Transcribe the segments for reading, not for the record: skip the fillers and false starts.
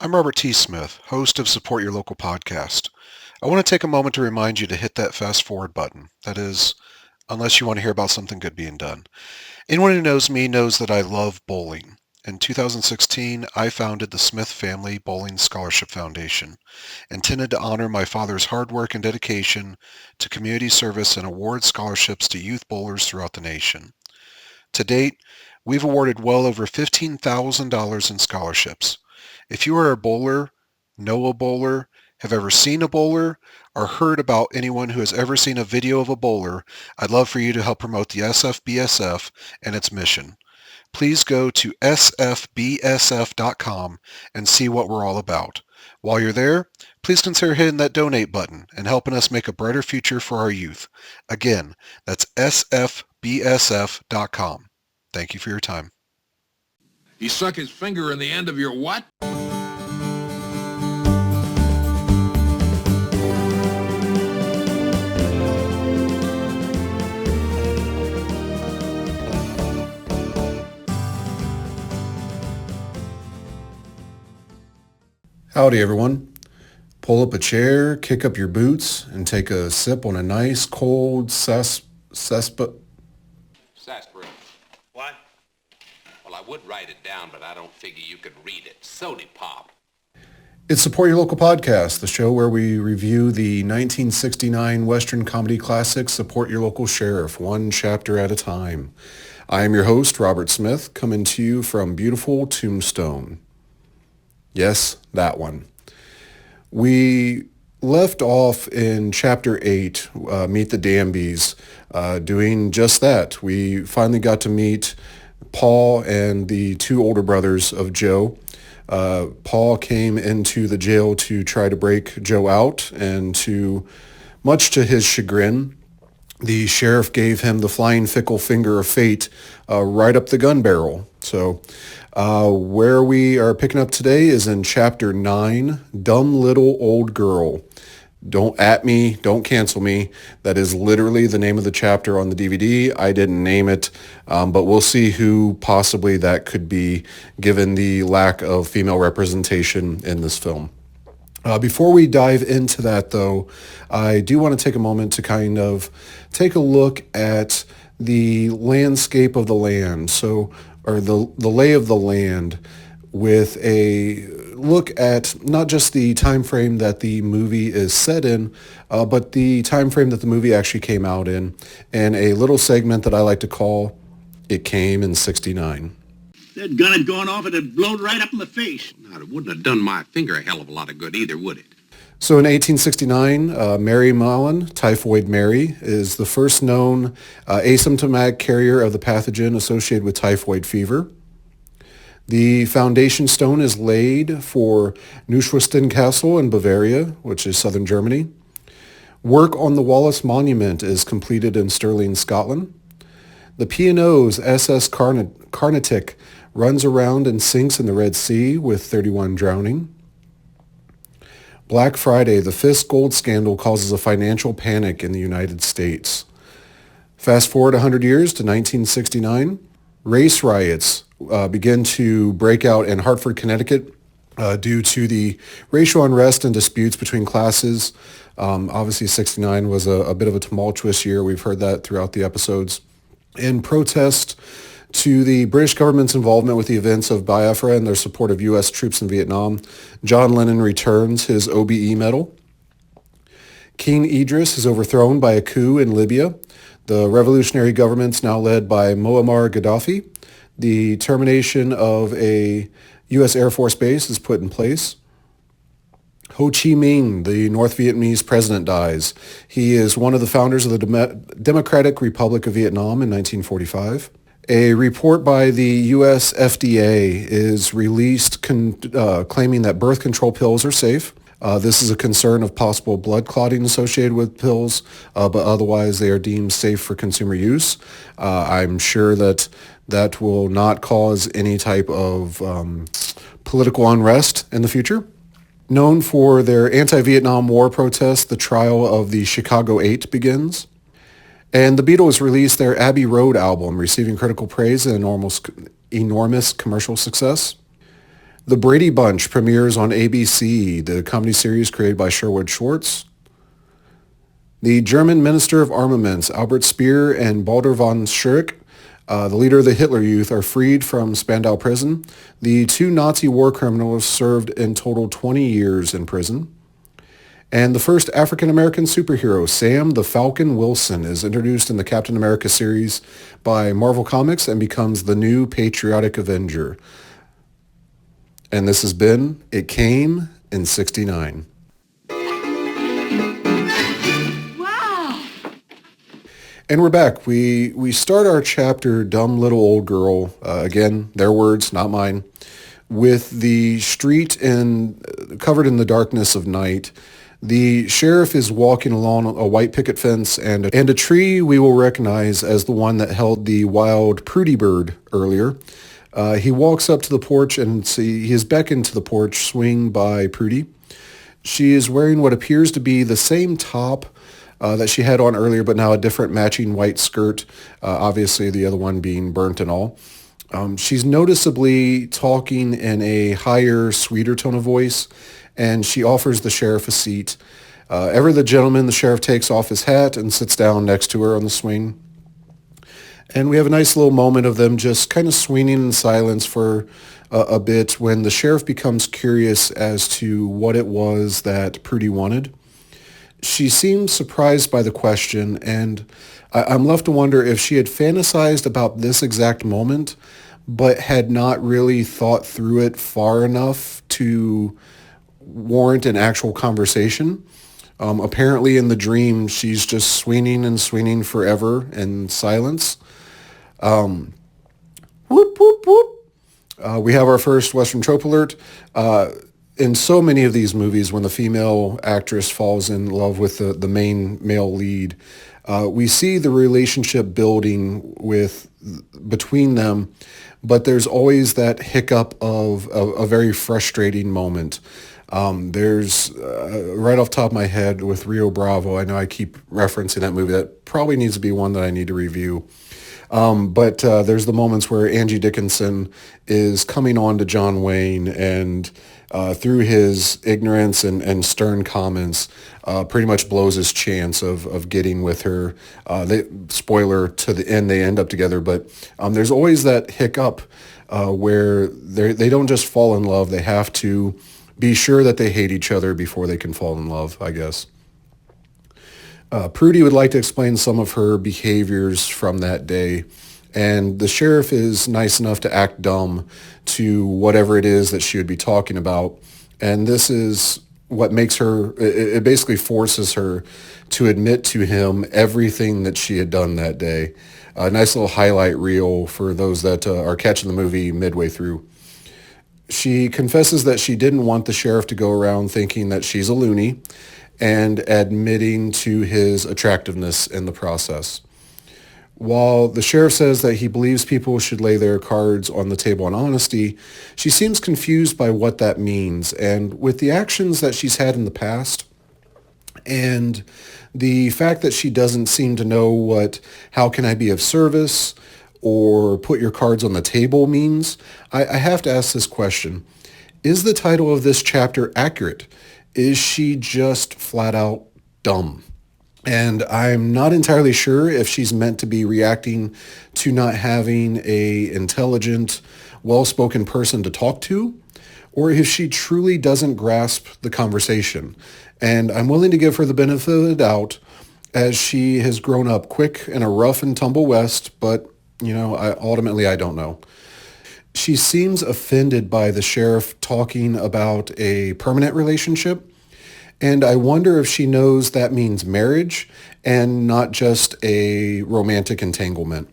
I'm Robert T. Smith, host of Support Your Local Podcast. I want to take a moment to remind you to hit that fast forward button. That is, unless you want to hear about something good being done. Anyone who knows me knows that I love bowling. In 2016, I founded the Smith Family Bowling Scholarship Foundation, intended to honor my father's hard work and dedication to community service and award scholarships to youth bowlers throughout the nation. To date, we've awarded well over $15,000 in scholarships. If you are a bowler, know a bowler, have ever seen a bowler, or heard about anyone who has ever seen a video of a bowler, I'd love for you to help promote the SFBSF and its mission. Please go to sfbsf.com and see what we're all about. While you're there, please consider hitting that donate button and helping us make a brighter future for our youth. Again, that's sfbsf.com. Thank you for your time. He stuck his finger in the end of your what? Howdy, everyone. Pull up a chair, kick up your boots, and take a sip on a nice cold Sarsaparilla. What? Well, I would write it down, but I don't figure you could read it. Sody pop. It's Support Your Local Podcast, the show where we review the 1969 Western comedy classic Support Your Local Sheriff, one chapter at a time. I am your host, Robert Smith, coming to you from beautiful Tombstone. Yes, that one. We left off in Chapter 8, Meet the Danbys, doing just that. We finally got to meet Paul and the two older brothers of Joe. Paul came into the jail to try to break Joe out, and much to his chagrin, the sheriff gave him the flying fickle finger of fate right up the gun barrel. So where we are picking up today is in Chapter 9, Dumb Little Old Girl. Don't at me, don't cancel me. That is literally the name of the chapter on the DVD. I didn't name it, but we'll see who possibly that could be given the lack of female representation in this film. Before we dive into that, though, I do want to take a moment to kind of take a look at the landscape of the land, or the lay of the land, with a look at not just the time frame that the movie is set in, but the time frame that the movie actually came out in a little segment that I like to call It Came in '69. That gun had gone off, it had blown right up in the face. Now, it wouldn't have done my finger a hell of a lot of good either, would it? So in 1869, Mary Mallon, Typhoid Mary, is the first known asymptomatic carrier of the pathogen associated with typhoid fever. The foundation stone is laid for Neuschwanstein Castle in Bavaria, which is southern Germany. Work on the Wallace Monument is completed in Stirling, Scotland. The P&O's SS Carnatic runs around and sinks in the Red Sea with 31 drowning. Black Friday, the Fisk gold scandal causes a financial panic in the United States. Fast forward 100 years to 1969. Race riots begin to break out in Hartford, Connecticut due to the racial unrest and disputes between classes. Obviously, 69 was a bit of a tumultuous year. We've heard that throughout the episodes. In protest to the British government's involvement with the events of Biafra and their support of U.S. troops in Vietnam, John Lennon returns his OBE medal. King Idris is overthrown by a coup in Libya. The revolutionary government's now led by Muammar Gaddafi. The termination of a U.S. Air Force base is put in place. Ho Chi Minh, the North Vietnamese president, dies. He is one of the founders of the Democratic Republic of Vietnam in 1945. A report by the U.S. FDA is released claiming that birth control pills are safe. This is a concern of possible blood clotting associated with pills, but otherwise they are deemed safe for consumer use. I'm sure that will not cause any type of political unrest in the future. Known for their anti-Vietnam War protests, the trial of the Chicago 8 begins. And the Beatles released their Abbey Road album, receiving critical praise and enormous commercial success. The Brady Bunch premieres on ABC, the comedy series created by Sherwood Schwartz. The German Minister of Armaments, Albert Speer and Baldur von Schirach, the leader of the Hitler Youth, are freed from Spandau prison. The two Nazi war criminals served in total 20 years in prison. And the first African-American superhero, Sam the Falcon Wilson, is introduced in the Captain America series by Marvel Comics and becomes the new Patriotic Avenger. And this has been It Came in '69. And we're back. We start our chapter, Dumb Little Old Girl, again, their words, not mine, with the street covered in the darkness of night. The sheriff is walking along a white picket fence and a tree we will recognize as the one that held the wild Prudy bird earlier. He walks up to the porch and he is beckoned to the porch swing by Prudy. She is wearing what appears to be the same top that she had on earlier, but now a different matching white skirt, obviously the other one being burnt and all. She's noticeably talking in a higher, sweeter tone of voice, and she offers the sheriff a seat. Ever the gentleman, the sheriff takes off his hat and sits down next to her on the swing. And we have a nice little moment of them just kind of swinging in silence for a bit when the sheriff becomes curious as to what it was that Prudy wanted. She seems surprised by the question, and I'm left to wonder if she had fantasized about this exact moment, but had not really thought through it far enough to warrant an actual conversation. Apparently in the dream, she's just swinging and swinging forever in silence. Whoop, whoop, whoop. We have our first Western trope alert. In so many of these movies, when the female actress falls in love with the main male lead, we see the relationship building between them, but there's always that hiccup of a very frustrating moment. There's, right off the top of my head, with Rio Bravo, I know I keep referencing that movie. That probably needs to be one that I need to review. But there's the moments where Angie Dickinson is coming on to John Wayne and through his ignorance and stern comments, pretty much blows his chance of getting with her. Spoiler to the end, they end up together. But there's always that hiccup where they don't just fall in love. They have to be sure that they hate each other before they can fall in love, I guess. Prudy would like to explain some of her behaviors from that day, and the sheriff is nice enough to act dumb to whatever it is that she would be talking about, and this is what makes her, it basically forces her to admit to him everything that she had done that day. A nice little highlight reel for those that are catching the movie midway through. She confesses that she didn't want the sheriff to go around thinking that she's a loony, and admitting to his attractiveness in the process. While the sheriff says that he believes people should lay their cards on the table in honesty, she seems confused by what that means. And with the actions that she's had in the past, and the fact that she doesn't seem to know what "how can I be of service" or "put your cards on the table" means, I have to ask this question. Is the title of this chapter accurate? Is she just flat out dumb? And I'm not entirely sure if she's meant to be reacting to not having a intelligent, well-spoken person to talk to, or if she truly doesn't grasp the conversation. And I'm willing to give her the benefit of the doubt, as she has grown up quick in a rough and tumble West, but, ultimately I don't know. She seems offended by the sheriff talking about a permanent relationship, and I wonder if she knows that means marriage and not just a romantic entanglement.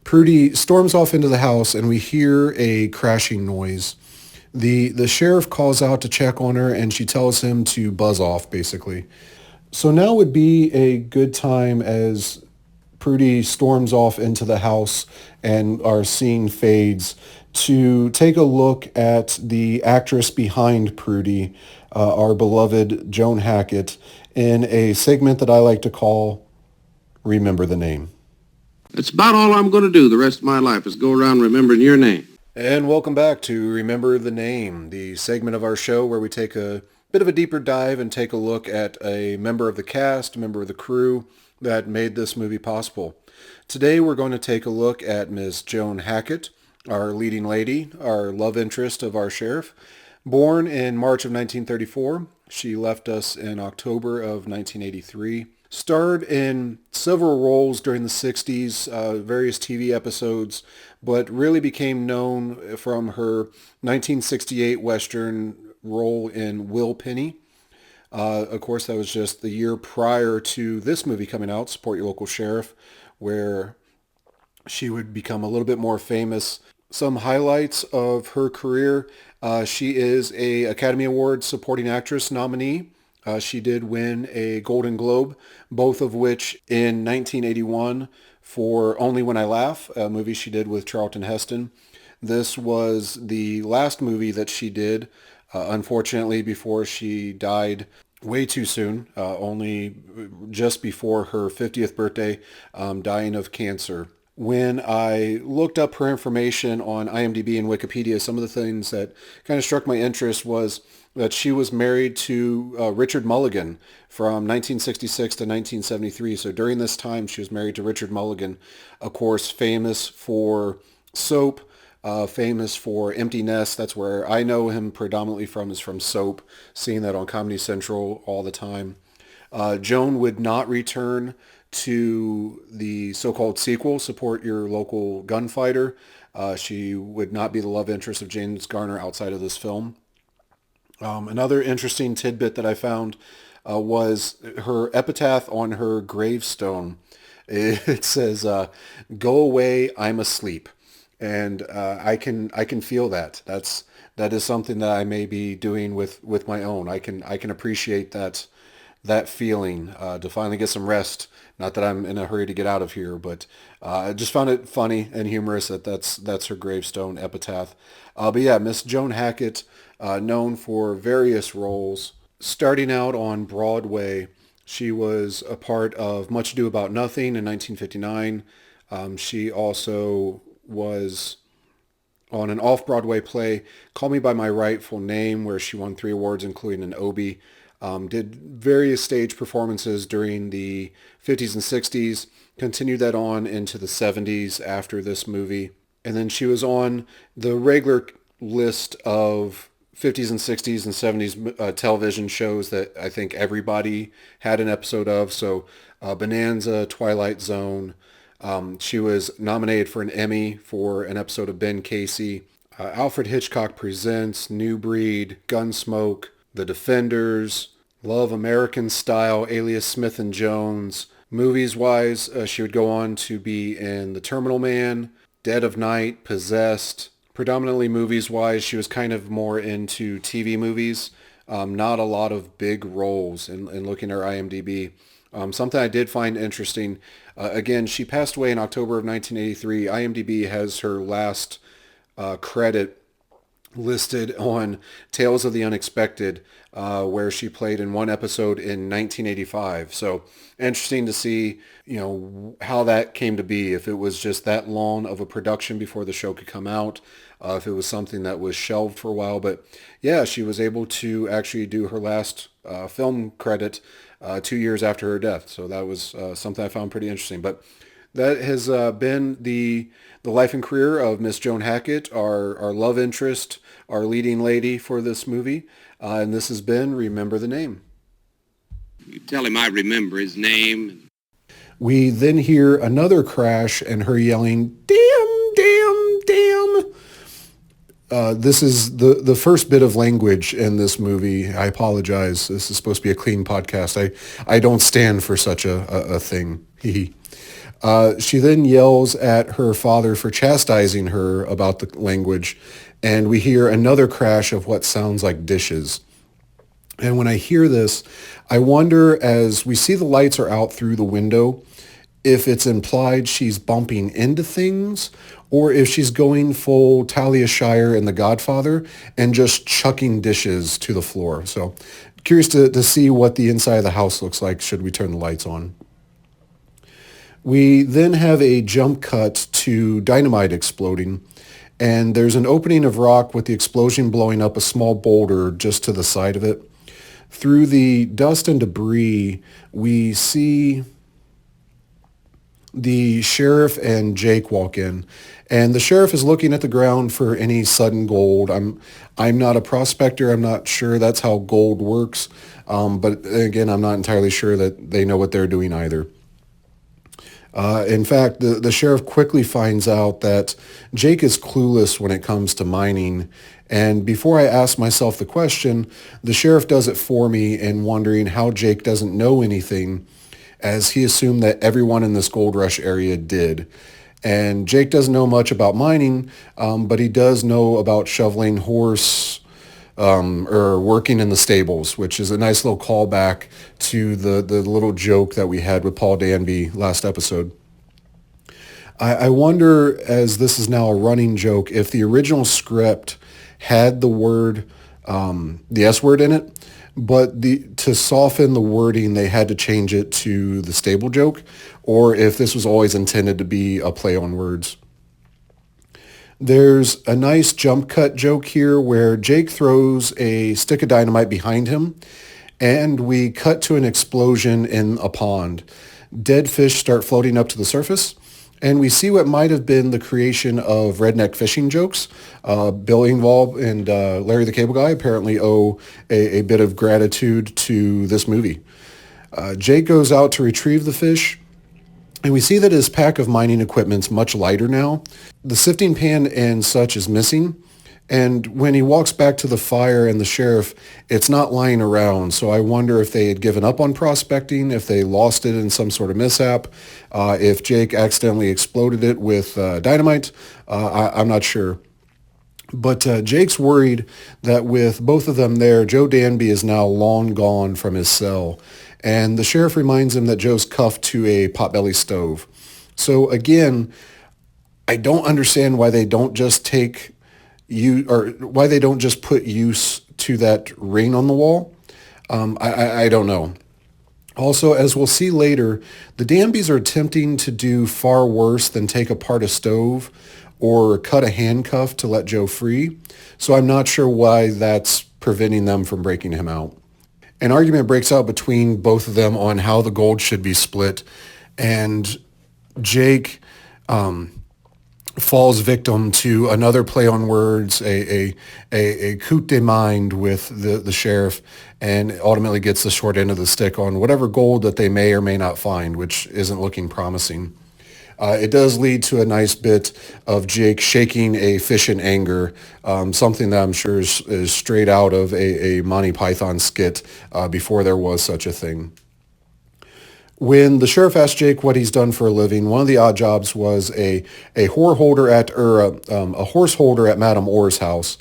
Prudy storms off into the house, and we hear a crashing noise. The sheriff calls out to check on her, and she tells him to buzz off, basically. So now would be a good time, as Prudy storms off into the house and our scene fades, to take a look at the actress behind Prudy, our beloved Joan Hackett, in a segment that I like to call Remember the Name. That's about all I'm going to do the rest of my life is go around remembering your name. And welcome back to Remember the Name, the segment of our show where we take a bit of a deeper dive and take a look at a member of the cast, a member of the crew that made this movie possible. Today we're going to take a look at Ms. Joan Hackett, our leading lady, our love interest of our sheriff. Born in March of 1934, she left us in October of 1983. Starred in several roles during the 60s, various TV episodes, but really became known from her 1968 Western role in Will Penny. Of course, that was just the year prior to this movie coming out, Support Your Local Sheriff, where she would become a little bit more famous. Some highlights of her career. She is a Academy Award Supporting Actress nominee. She did win a Golden Globe, both of which in 1981 for Only When I Laugh, a movie she did with Charlton Heston. This was the last movie that she did, unfortunately, before she died way too soon, only just before her 50th birthday, dying of cancer. When I looked up her information on IMDb and Wikipedia, some of the things that kind of struck my interest was that she was married to Richard Mulligan from 1966 to 1973. So during this time, she was married to Richard Mulligan, of course, famous for Soap, famous for Empty Nest. That's where I know him predominantly from, is from Soap, seeing that on Comedy Central all the time. Joan would not return to the so-called sequel, Support Your Local Gunfighter. She would not be the love interest of James Garner outside of this film. Another interesting tidbit that I found was her epitaph on her gravestone. It says, "Go away, I'm asleep," and I can feel that. That is something that I may be doing with my own. I can appreciate that feeling to finally get some rest. Not that I'm in a hurry to get out of here, but I just found it funny and humorous that that's her gravestone epitaph. But yeah, Miss Joan Hackett, known for various roles. Starting out on Broadway, she was a part of Much Ado About Nothing in 1959. She also was on an off-Broadway play, Call Me By My Rightful Name, where she won 3 awards, including an Obie. Did various stage performances during the 50s and 60s, continued that on into the 70s after this movie. And then she was on the regular list of 50s and 60s and 70s television shows that I think everybody had an episode of. So Bonanza, Twilight Zone. She was nominated for an Emmy for an episode of Ben Casey. Alfred Hitchcock Presents, New Breed, Gunsmoke, The Defenders, Love American Style, Alias Smith and Jones. Movies-wise, she would go on to be in The Terminal Man, Dead of Night, Possessed. Predominantly movies-wise, she was kind of more into TV movies. Not a lot of big roles in looking at her IMDb. Something I did find interesting, again, she passed away in October of 1983. IMDb has her last credit listed on Tales of the Unexpected, where she played in one episode in 1985. So interesting to see, how that came to be, if it was just that long of a production before the show could come out, if it was something that was shelved for a while. But yeah, she was able to actually do her last film credit 2 years after her death. So that was something I found pretty interesting. But that has been the life and career of Miss Joan Hackett, our love interest, our leading lady for this movie. And this has been Remember the Name. You tell him I remember his name. We then hear another crash and her yelling, "Damn, damn, damn." This is the first bit of language in this movie. I apologize. This is supposed to be a clean podcast. I don't stand for such a thing. She then yells at her father for chastising her about the language, and we hear another crash of what sounds like dishes. And when I hear this, I wonder, as we see the lights are out through the window, if it's implied she's bumping into things, or if she's going full Talia Shire in The Godfather and just chucking dishes to the floor. So curious to see what the inside of the house looks like should we turn the lights on. We then have a jump cut to dynamite exploding, and there's an opening of rock with the explosion blowing up a small boulder just to the side of it. Through the dust and debris, we see the sheriff and Jake walk in, and the sheriff is looking at the ground for any sudden gold. I'm not a prospector. I'm not sure that's how gold works, but again, I'm not entirely sure that they know what they're doing either. In fact, the sheriff quickly finds out that Jake is clueless when it comes to mining. And before I ask myself the question, the sheriff does it for me in wondering how Jake doesn't know anything, as he assumed that everyone in this gold rush area did. And Jake doesn't know much about mining, but he does know about shoveling horse or working in the stables, which is a nice little callback to the little joke that we had with Paul Danby last episode. I wonder, as this is now a running joke, if the original script had the word, the S word in it, but to soften the wording, they had to change it to the stable joke, or if this was always intended to be a play on words. There's a nice jump cut joke here where Jake throws a stick of dynamite behind him, and we cut to an explosion in a pond. Dead fish start floating up to the surface, and we see what might have been the creation of redneck fishing jokes. Bill Engvall and Larry the Cable Guy apparently owe a bit of gratitude to this movie. Jake goes out to retrieve the fish, and we see that his pack of mining equipment's much lighter now. The sifting pan and such is missing, and when he walks back to the fire and the sheriff, it's not lying around. So I wonder if they had given up on prospecting, if they lost it in some sort of mishap, if Jake accidentally exploded it with dynamite. I'm not sure. But Jake's worried that with both of them there, Joe Danby is now long gone from his cell. And the sheriff reminds him that Joe's cuffed to a potbelly stove. So again, I don't understand why they don't just why they don't just put use to that ring on the wall. I don't know. Also, as we'll see later, the Danbys are attempting to do far worse than take apart a stove or cut a handcuff to let Joe free. So I'm not sure why that's preventing them from breaking him out. An argument breaks out between both of them on how the gold should be split, and Jake falls victim to another play on words, a coup de mind with the sheriff, and ultimately gets the short end of the stick on whatever gold that they may or may not find, which isn't looking promising. It does lead to a nice bit of Jake shaking a fish in anger, something that I'm sure is straight out of a Monty Python skit before there was such a thing. When the sheriff asked Jake what he's done for a living, one of the odd jobs was a horse holder at Madame Orr's house,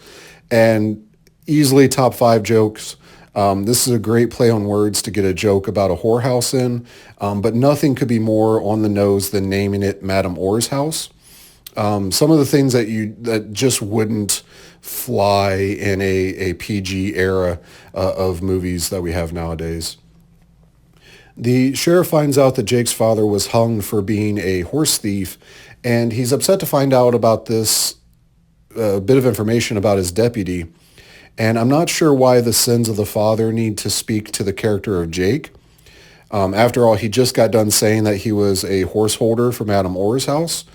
and easily top 5 jokes. This is a great play on words to get a joke about a whorehouse in, but nothing could be more on the nose than naming it Madame Orr's house. Some of the things that just wouldn't fly in a PG era of movies that we have nowadays. The sheriff finds out that Jake's father was hung for being a horse thief, and he's upset to find out about this bit of information about his deputy. And I'm not sure why the sins of the father need to speak to the character of Jake. After all, he just got done saying that he was a horse holder for Madame Orr's house.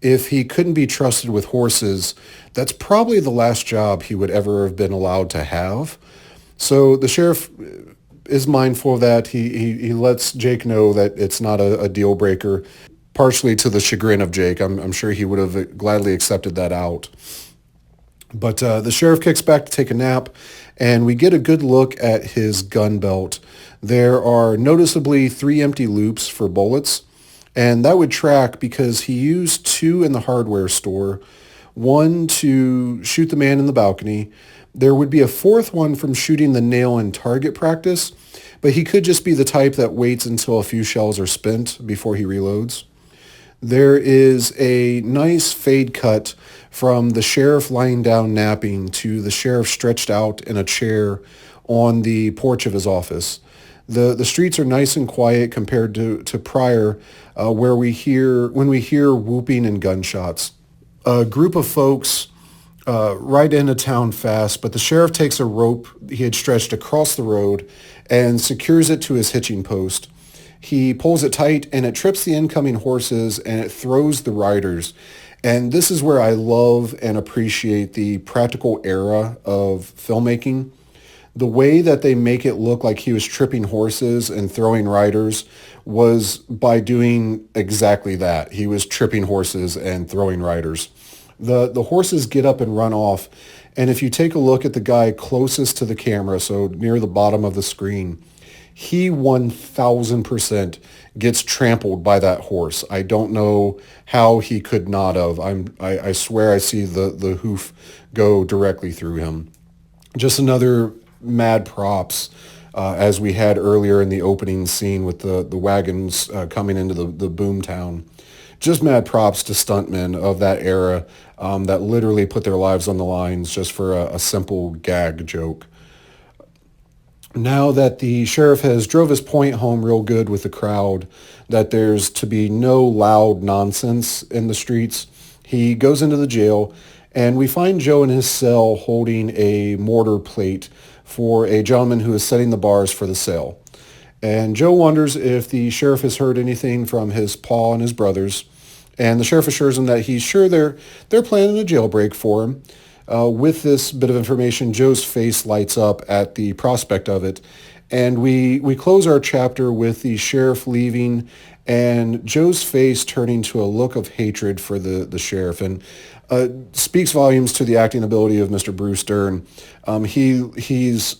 If he couldn't be trusted with horses, that's probably the last job he would ever have been allowed to have. So the sheriff is mindful of that. He lets Jake know that it's not a deal breaker, partially to the chagrin of Jake. I'm sure he would have gladly accepted that out. But the sheriff kicks back to take a nap, and we get a good look at his gun belt. There are noticeably 3 empty loops for bullets, and that would track because he used 2 in the hardware store, 1 to shoot the man in the balcony. There would be a 4th one from shooting the nail in target practice, but he could just be the type that waits until a few shells are spent before he reloads. There is a nice fade cut from the sheriff lying down napping to the sheriff stretched out in a chair on the porch of his office. The streets are nice and quiet compared to prior, when we hear whooping and gunshots. A group of folks right into town fast, but the sheriff takes a rope he had stretched across the road and secures it to his hitching post. He pulls it tight and it trips the incoming horses and it throws the riders. And this is where I love and appreciate the practical era of filmmaking. The way that they make it look like he was tripping horses and throwing riders was by doing exactly that. He was tripping horses and throwing riders. The horses get up and run off. And if you take a look at the guy closest to the camera, so near the bottom of the screen, he 1000% gets trampled by that horse. I don't know how he could not have. I swear I see the hoof go directly through him. Just another mad props, as we had earlier in the opening scene with the wagons coming into the boom town. Just mad props to stuntmen of that era that literally put their lives on the lines just for a simple gag joke. Now that the sheriff has drove his point home real good with the crowd, that there's to be no loud nonsense in the streets, he goes into the jail, and we find Joe in his cell holding a mortar plate for a gentleman who is setting the bars for the sale. And Joe wonders if the sheriff has heard anything from his pa and his brothers, and the sheriff assures him that he's sure they're planning a jailbreak for him. With this bit of information, Joe's face lights up at the prospect of it, and we close our chapter with the sheriff leaving and Joe's face turning to a look of hatred for the sheriff, and speaks volumes to the acting ability of Mr. Bruce Dern. He's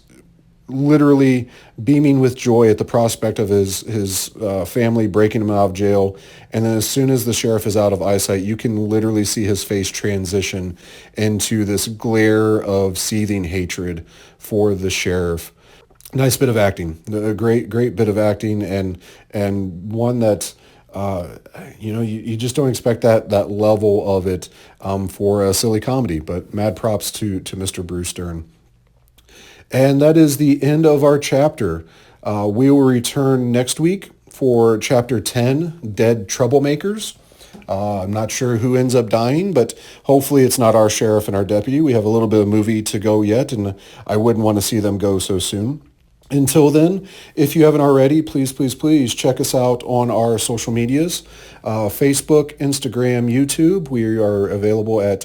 literally beaming with joy at the prospect of his family breaking him out of jail. And then as soon as the sheriff is out of eyesight, you can literally see his face transition into this glare of seething hatred for the sheriff. Nice bit of acting, a great bit of acting, and one that you just don't expect that level of it for a silly comedy. But mad props to Mr. Bruce Dern. And that is the end of our chapter. We will return next week for Chapter 10, Dead Troublemakers. I'm not sure who ends up dying, but hopefully it's not our sheriff and our deputy. We have a little bit of movie to go yet, and I wouldn't want to see them go so soon. Until then, if you haven't already, please check us out on our social medias, Facebook, Instagram, YouTube. We are available at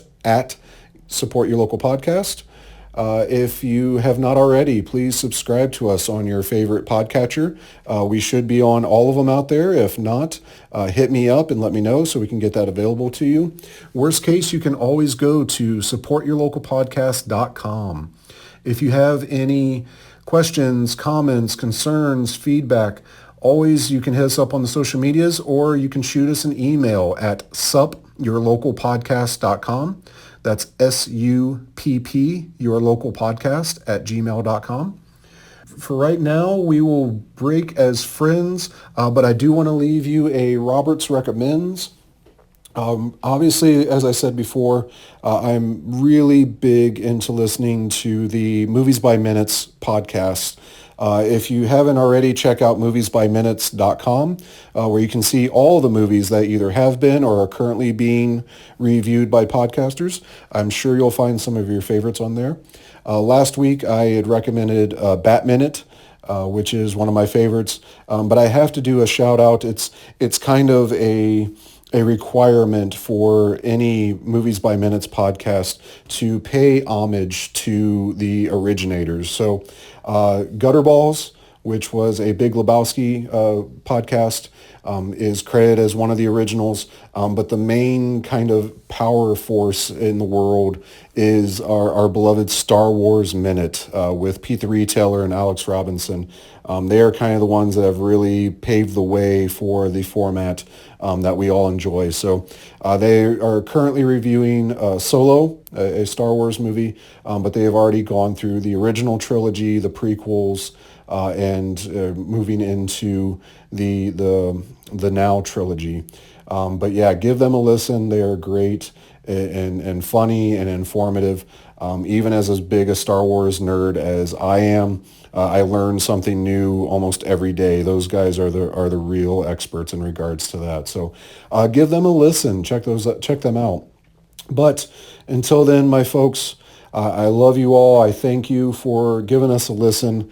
Support Your Local Podcast. If you have not already, please subscribe to us on your favorite podcatcher. We should be on all of them out there. If not, hit me up and let me know so we can get that available to you. Worst case, you can always go to supportyourlocalpodcast.com. If you have any questions, comments, concerns, feedback, always you can hit us up on the social medias, or you can shoot us an email at supyourlocalpodcast.com. That's SUPP, yourlocalpodcast @gmail.com. For right now, we will break as friends, but I do want to leave you a Roberts Recommends. Obviously, as I said before, I'm really big into listening to the Movies by Minutes podcast. If you haven't already, check out moviesbyminutes.com, where you can see all the movies that either have been or are currently being reviewed by podcasters. I'm sure you'll find some of your favorites on there. Last week, I had recommended Bat Minute, which is one of my favorites, but I have to do a shout out. It's kind of a requirement for any Movies by Minutes podcast to pay homage to the originators. So Gutterballs, which was a Big Lebowski podcast, is credited as one of the originals, but the main kind of power force in the world is our beloved Star Wars Minute with Pete the Retailer and Alex Robinson. They are kind of the ones that have really paved the way for the format that we all enjoy. So they are currently reviewing Solo, a Star Wars movie, but they have already gone through the original trilogy, the prequels, and moving into the Now trilogy. But yeah, give them a listen. They are great and funny and informative. Even as big a Star Wars nerd as I am, I learn something new almost every day. Those guys are the real experts in regards to that. So give them a listen. Check them out. But until then, my folks, I love you all. I thank you for giving us a listen.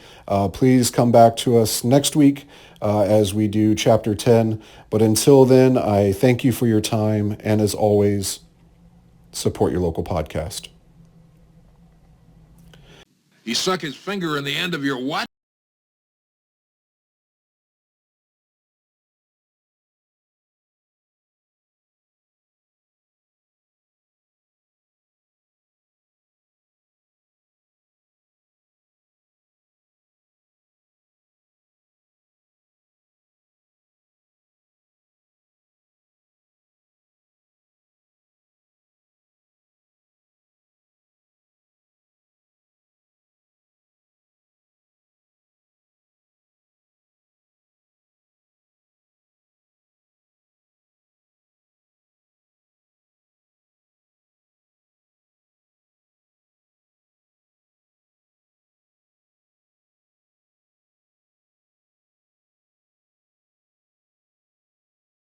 Please come back to us next week as we do Chapter 10. But until then, I thank you for your time. And as always, support your local podcast. He stuck his finger in the end of your what?